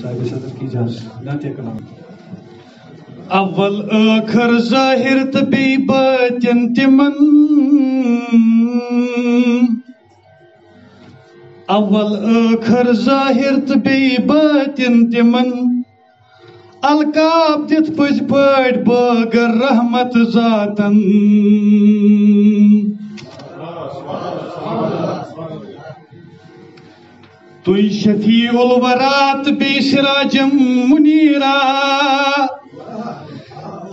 صاحب صدر کی اجازت نعت کلام اول آخر ظاہر تو بی باطن تمن اول آخر ظاہر تو بی باطن تمن القاب دت پز پٲٹھۍ باگر رحمت ذاتن تُہۍ شفیع الورات بی سراجم منیرا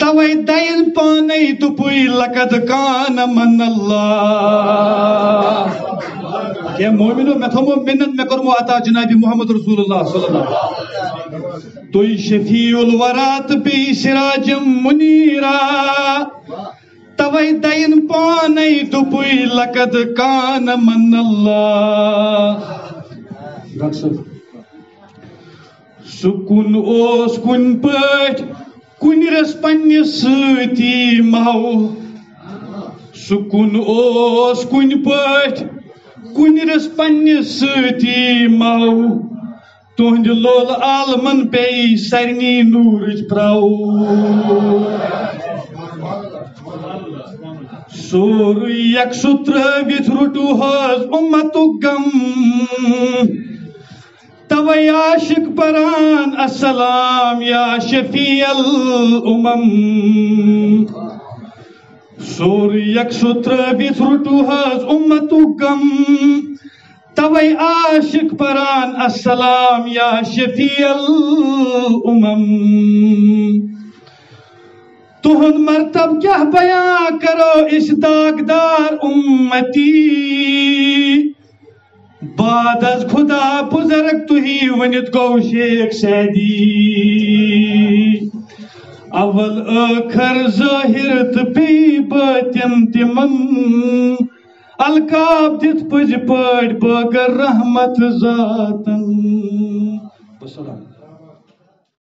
توے دین پانے دُپُے لقد کان من اللہ کہ مومنو میں تھومو منت میں کرمو عطا جناب محمد رسول اللہ صلی اللہ علیہ وسلم تُہۍ شفیع الورات بی سراجم منیرا توے دین پانے دُپُے لقد کان من اللہ سکون اوس کن پٲٹھۍ کُنہِ رس پننہِ سۭتی مو سکون اوس کُنہِ پٲٹھۍ کُنہِ رس پننہِ سۭتی مو تُہنٛدِ لول عالمن پیٚیہِ سارنٕے نوٗرٕچ پرٛو سورُے یکسُہ ترٛٲوِتھ روٚٹوٗ حظ اُمتُک غم توے عاشق پران السلام یا شفیع الامم سورُے یکسُہ ترٛٲوِتھ روٚٹوٗ حظ اُمتُک غم توے عاشق پران السلام یا شفیع الامم تہند مرتب کیا بیان کرو اس داغدار امتی بعد از خدا بزرگ تہی ونت گو شیخ سیدی اول آخر ظاہر تو بی باطن تمن القاب دت پز پٲٹھۍ باگر رحمت ذاتن